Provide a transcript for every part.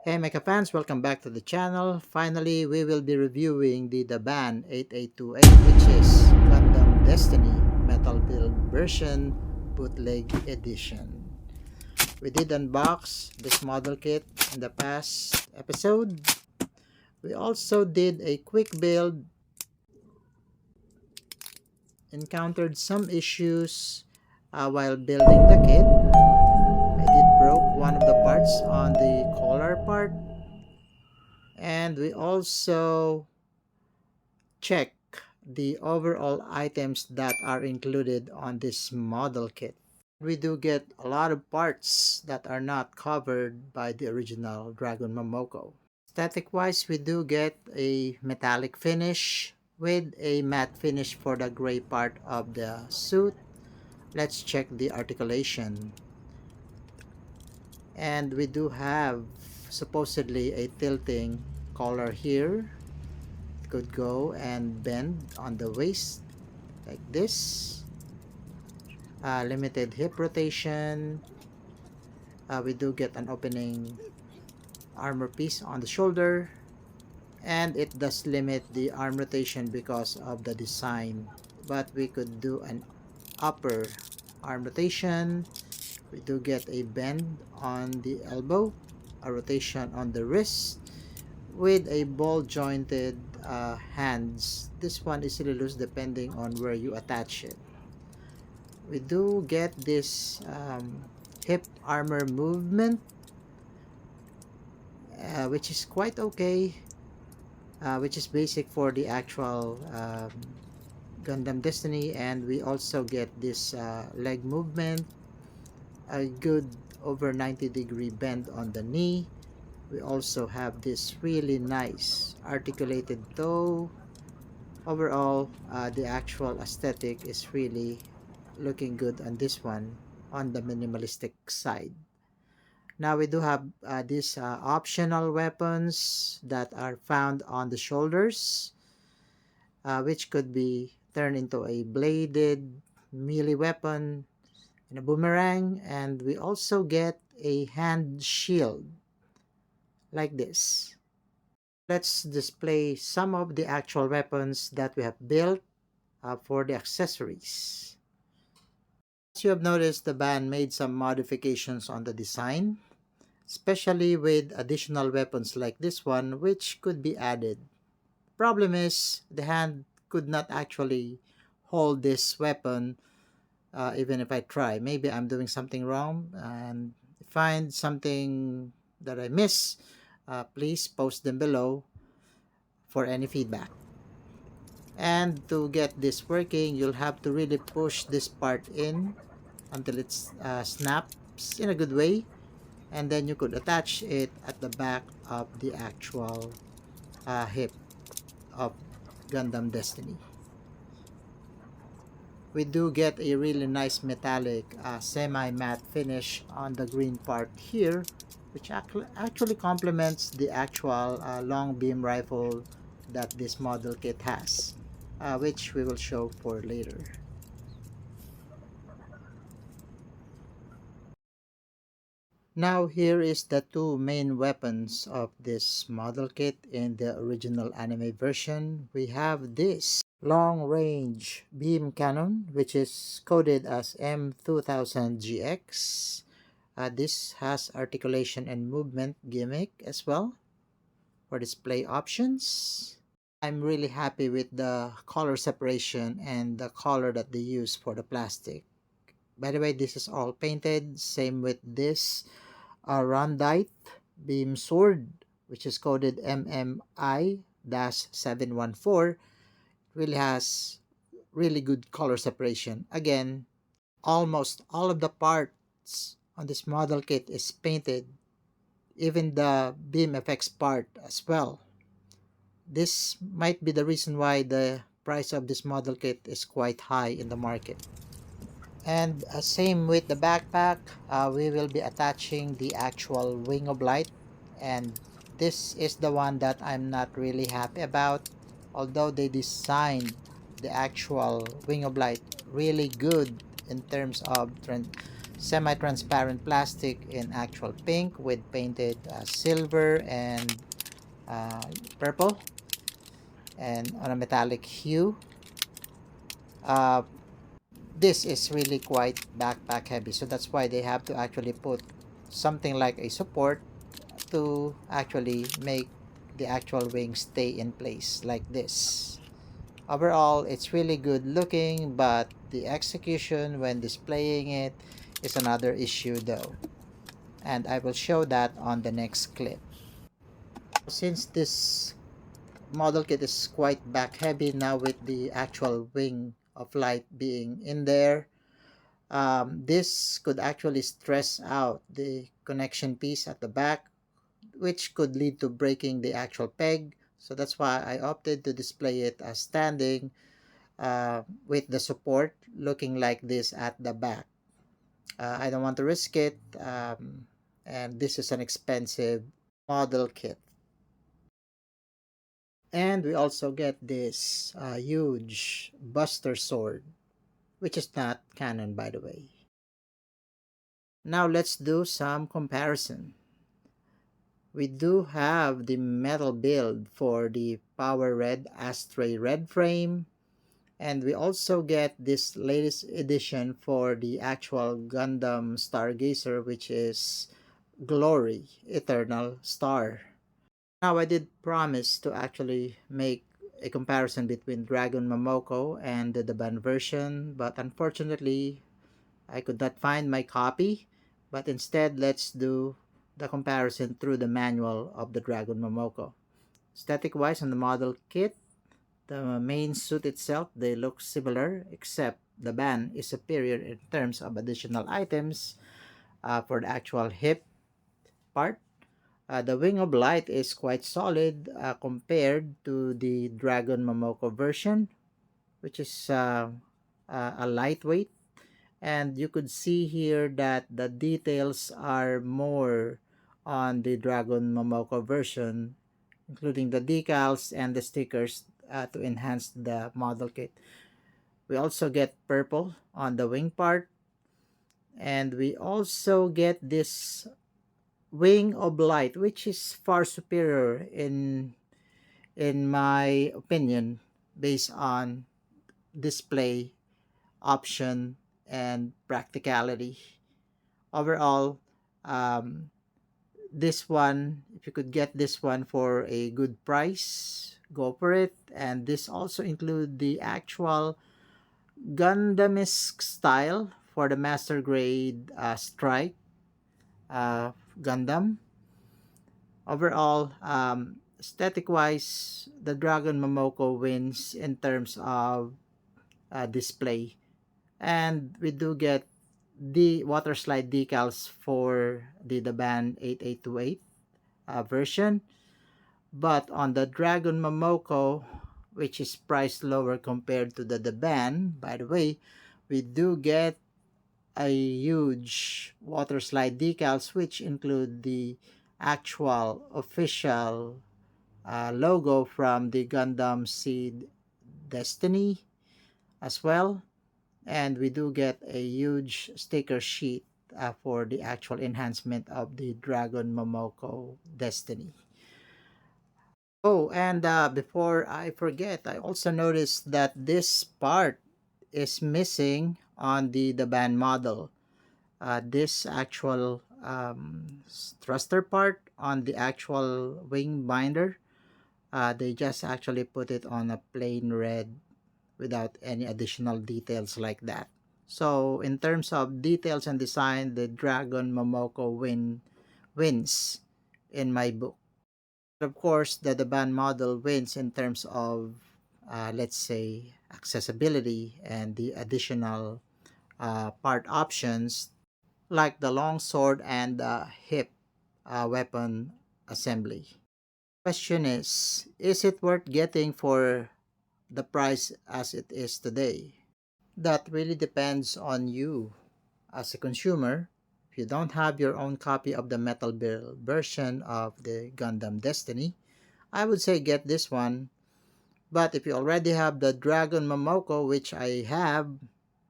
Hey Mecha fans, welcome back to the channel. Finally, we will be reviewing the Daban 8828, which is Gundam Destiny Metal Build version bootleg edition. We did unbox this model kit in the past episode. We also did a quick build, encountered some issues while building the kit. I did broke one of the parts on the collar part, and we also check the overall items that are included on this model kit. We do get a lot of parts that are not covered by the original Dragon Momoko. Aesthetic wise, we do get a metallic finish with a matte finish for the gray part of the suit. Let's check the articulation. And we do have supposedly a tilting collar here. Could go and bend on the waist like this. Limited hip rotation. We do get an opening armor piece on the shoulder, and it does limit the arm rotation because of the design, but we could do an upper arm rotation. We do get a bend on the elbow, a rotation on the wrist with a ball jointed hands. This one is easily loose depending on where you attach it. We do get this hip armor movement, which is quite okay, which is basic for the actual Gundam Destiny. And we also get this leg movement, a good over 90-degree bend on the knee. We also have this really nice articulated toe. Overall, the actual aesthetic is really looking good on this one, on the minimalistic side. Now we do have these optional weapons that are found on the shoulders, which could be turned into a bladed melee weapon and a boomerang. And we also get a hand shield like this. Let's display some of the actual weapons that we have built for the accessories. As you have noticed, the band made some modifications on the design, especially with additional weapons like this one, which could be added. Problem is, the hand could not actually hold this weapon even if I try. Maybe I'm doing something wrong, and find something that I miss. Please post them below for any feedback. And to get this working, you'll have to really push this part in until it snaps in a good way, and then you could attach it at the back of the actual hip of Gundam Destiny. We do get a really nice metallic semi-matte finish on the green part here, which actually complements the actual long beam rifle that this model kit has, which we will show for later. Now here is the two main weapons of this model kit in the original anime version. We have this long range beam cannon, which is coded as M2000GX. This has articulation and movement gimmick as well for display options. I'm really happy with the color separation and the color that they use for the plastic. By the way, this is all painted. Same with this Rondite beam sword, which is coded MMI-714. Really has really good color separation. Again, almost all of the parts on this model kit is painted, even the beam effects part as well. This might be the reason why the price of this model kit is quite high in the market. And same with the backpack, we will be attaching the actual wing of light, and this is the one that I'm not really happy about. Although they designed the actual wing of light really good in terms of semi-transparent plastic in actual pink with painted silver and uh, purple and on a metallic hue. Uh, this is really quite backpack heavy, so that's why they have to actually put something like a support to actually make the actual wing stay in place like this. Overall, it's really good looking, but the execution when displaying it is another issue though, and I will show that on the next clip. Since this model kit is quite back heavy now with the actual wing of light being in there, this could actually stress out the connection piece at the back, which could lead to breaking the actual peg. So that's why I opted to display it as standing with the support looking like this at the back. I don't want to risk it, and this is an expensive model kit. And we also get this huge Buster Sword, which is not canon by the way. Now let's do some comparison. We do have the metal build for the Power Red Astray Red frame, and we also get this latest edition for the actual Gundam Stargazer, which is Glory Eternal Star. Now I did promise to actually make a comparison between Dragon Momoko and the Daban version, but unfortunately I could not find my copy. But instead, let's do the comparison through the manual of the Dragon Momoko. Aesthetic wise on the model kit, the main suit itself, they look similar, except the band is superior in terms of additional items for the actual hip part. The Wing of Light is quite solid compared to the Dragon Momoko version, which is a lightweight. And you could see here that the details are more on the Dragon Momoko version, including the decals and the stickers to enhance the model kit. We also get purple on the wing part, and we also get this Wing of Light, which is far superior in my opinion based on display option and practicality. Overall, um, this one, if you could get this one for a good price, go for it. And this also include the actual Gundamisk style for the master grade strike Gundam. Overall, aesthetic wise, the Dragon Momoko wins in terms of display. And we do get the water slide decals for the Daban 8828 version. But on the Dragon Momoko, which is priced lower compared to the Daban, by the way, we do get a huge water slide decals, which include the actual official logo from the Gundam Seed Destiny as well. And we do get a huge sticker sheet for the actual enhancement of the Dragon Momoko Destiny. Oh, and before I forget, I also noticed that this part is missing on the band model. This actual thruster part on the actual wing binder, they just actually put it on a plain red without any additional details like that. So in terms of details and design, the Dragon Momoko wins in my book. Of course, the band model wins in terms of, let's say, accessibility and the additional part options like the long sword and the hip weapon assembly. Question is it worth getting for the price as it is today? That really depends on you as a consumer. If you don't have your own copy of the metal build version of the Gundam Destiny, I would say get this one. But if you already have the Dragon Momoko, which I have,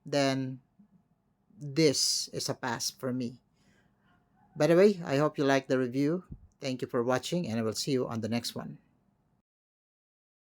then this is a pass for me. By the way, I hope you liked the review. Thank you for watching, and I will see you on the next one.